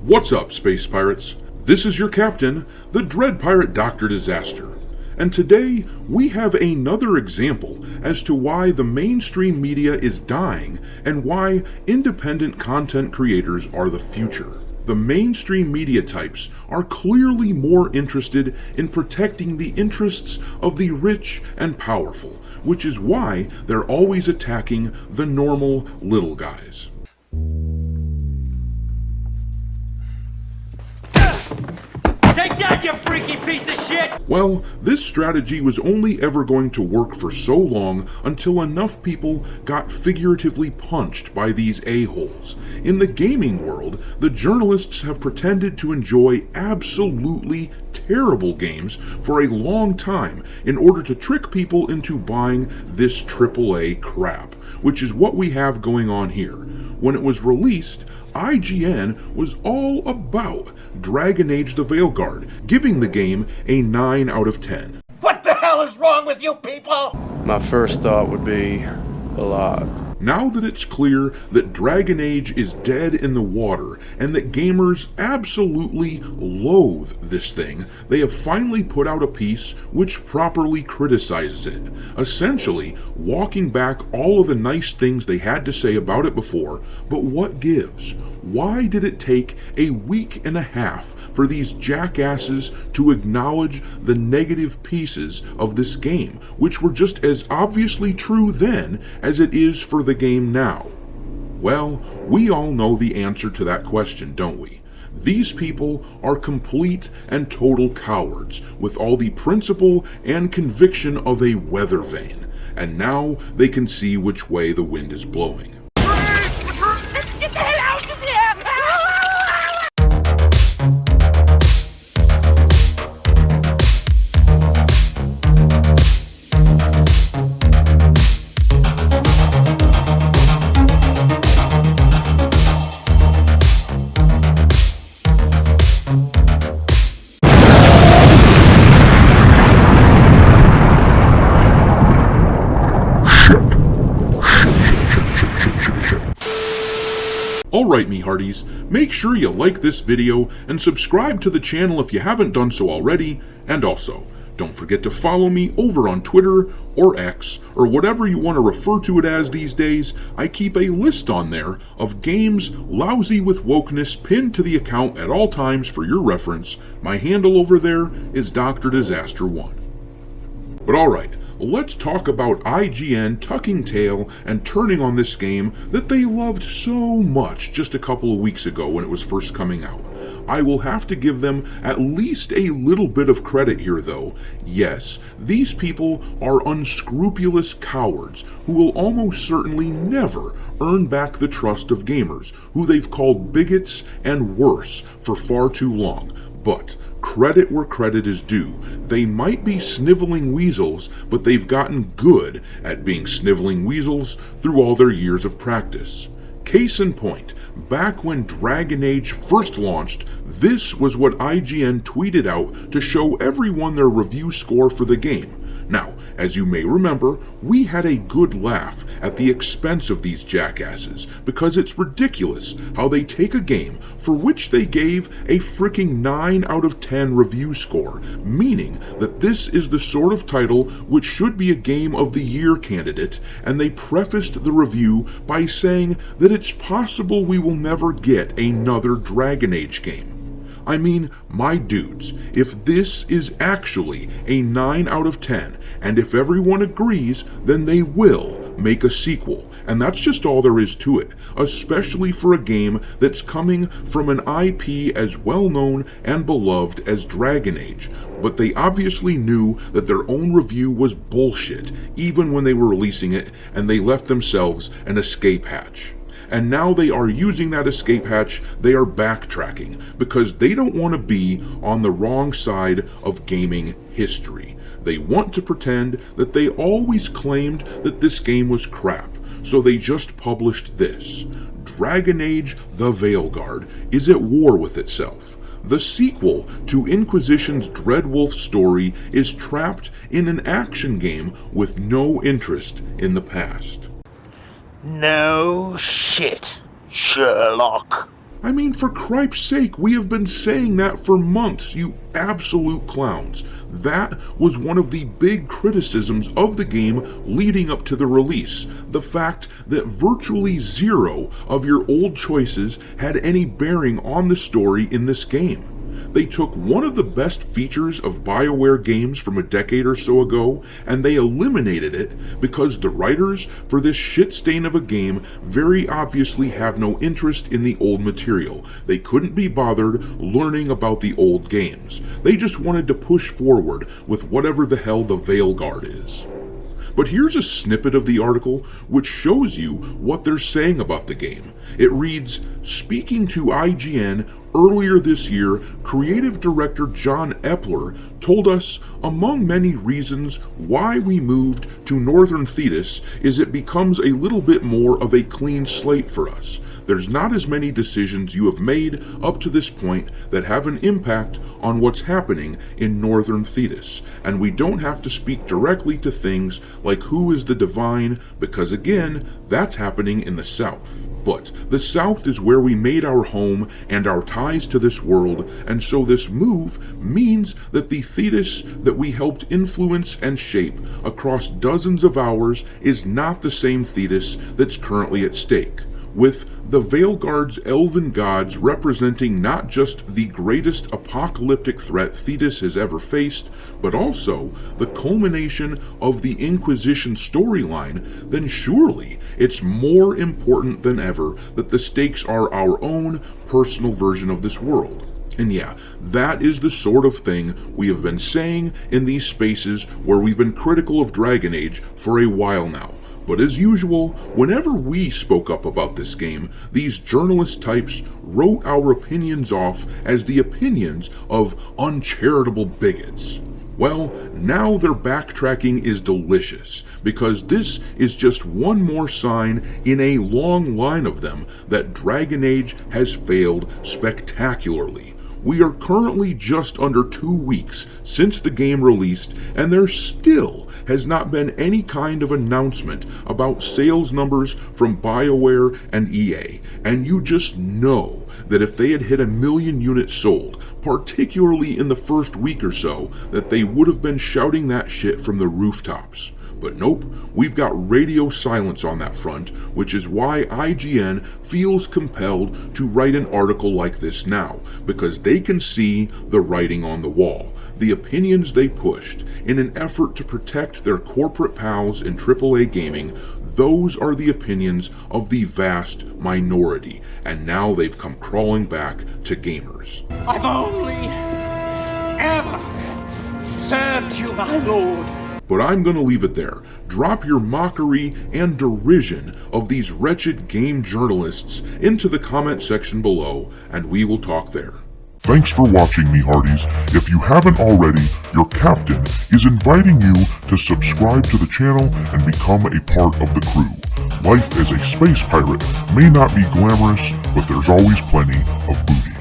What's up, Space Pirates? This is your captain, the Dread Pirate Dr. Disaster. And today, we have another example as to why the mainstream media is dying and why independent content creators are the future. The mainstream media types are clearly more interested in protecting the interests of the rich and powerful, which is why they're always attacking the normal little guys. Take that, you freaky piece of shit! Well, this strategy was only ever going to work for so long until enough people got figuratively punched by these a-holes. In the gaming world, the journalists have pretended to enjoy absolutely terrible games for a long time in order to trick people into buying this AAA crap, which is what we have going on here. When it was released, IGN was all about Dragon Age the Veilguard, giving the game a 9 out of 10. What the hell is wrong with you people? My first thought would be a lot. Now that it's clear that Dragon Age is dead in the water and that gamers absolutely loathe this thing, they have finally put out a piece which properly criticizes it, essentially walking back all of the nice things they had to say about it before. But what gives? Why did it take a week and a half for these jackasses to acknowledge the negative pieces of this game, which were just as obviously true then as it is for the game now? Well, we all know the answer to that question, don't we? These people are complete and total cowards, with all the principle and conviction of a weather vane, and now they can see which way the wind is blowing. Get the hell out of here! Alright, me hearties, make sure you like this video and subscribe to the channel if you haven't done so already, and also, don't forget to follow me over on Twitter or X, or whatever you want to refer to it as these days. I keep a list on there of games lousy with wokeness pinned to the account at all times for your reference. My handle over there is Dr. Disaster 1. But alright, let's talk about IGN tucking tail and turning on this game that they loved so much just a couple of weeks ago when it was first coming out. I will have to give them at least a little bit of credit here though. Yes, these people are unscrupulous cowards who will almost certainly never earn back the trust of gamers, who they've called bigots and worse for far too long. But credit where credit is due. They might be sniveling weasels, but they've gotten good at being sniveling weasels through all their years of practice. Case in point, back when Dragon Age first launched, this was what IGN tweeted out to show everyone their review score for the game. Now, as you may remember, we had a good laugh at the expense of these jackasses, because it's ridiculous how they take a game for which they gave a freaking 9 out of 10 review score, meaning that this is the sort of title which should be a Game of the Year candidate, and they prefaced the review by saying that it's possible we will never get another Dragon Age game. I mean, my dudes, if this is actually a 9 out of 10, and if everyone agrees, then they will make a sequel. And that's just all there is to it, especially for a game that's coming from an IP as well known and beloved as Dragon Age. But they obviously knew that their own review was bullshit, even when they were releasing it, and they left themselves an escape hatch. And now they are using that escape hatch, they are backtracking, because they don't want to be on the wrong side of gaming history. They want to pretend that they always claimed that this game was crap, so they just published this. Dragon Age the Veilguard is at war with itself. The sequel to Inquisition's Dreadwolf story is trapped in an action game with no interest in the past. No shit. Sherlock. I mean, for cripe's sake, we have been saying that for months, you absolute clowns. That was one of the big criticisms of the game leading up to the release. The fact that virtually zero of your old choices had any bearing on the story in this game. They took one of the best features of BioWare games from a decade or so ago, and they eliminated it because the writers for this shit stain of a game very obviously have no interest in the old material. They couldn't be bothered learning about the old games. They just wanted to push forward with whatever the hell the Veilguard is. But here's a snippet of the article which shows you what they're saying about the game. It reads, speaking to IGN earlier this year, creative director John Epler told us, among many reasons why we moved to Northern Thetis is it becomes a little bit more of a clean slate for us. There's not as many decisions you have made up to this point that have an impact on what's happening in Northern Thetis, and we don't have to speak directly to things like who is the divine, because again, that's happening in the South. But the South is where we made our home and our ties to this world, and so this move means that the Thetis that we helped influence and shape across dozens of hours is not the same Thetis that's currently at stake, with the Veilguard's elven gods representing not just the greatest apocalyptic threat Thetis has ever faced, but also the culmination of the Inquisition storyline, then surely it's more important than ever that the stakes are our own personal version of this world. And yeah, that is the sort of thing we have been saying in these spaces where we've been critical of Dragon Age for a while now. But as usual, whenever we spoke up about this game, these journalist types wrote our opinions off as the opinions of uncharitable bigots. Well, now their backtracking is delicious, because this is just one more sign in a long line of them that Dragon Age has failed spectacularly. We are currently just under 2 weeks since the game released, and there still has not been any kind of announcement about sales numbers from BioWare and EA, and you just know that if they had hit 1 million units sold, particularly in the first week or so, that they would have been shouting that shit from the rooftops. But nope, we've got radio silence on that front, which is why IGN feels compelled to write an article like this now, because they can see the writing on the wall, the opinions they pushed. In an effort to protect their corporate pals in AAA gaming, those are the opinions of the vast minority, and now they've come crawling back to gamers. I've only ever served you, my lord. But I'm going to leave it there. Drop your mockery and derision of these wretched game journalists into the comment section below, and we will talk there. Thanks for watching, me hearties. If you haven't already, your captain is inviting you to subscribe to the channel and become a part of the crew. Life as a space pirate may not be glamorous, but there's always plenty of booty.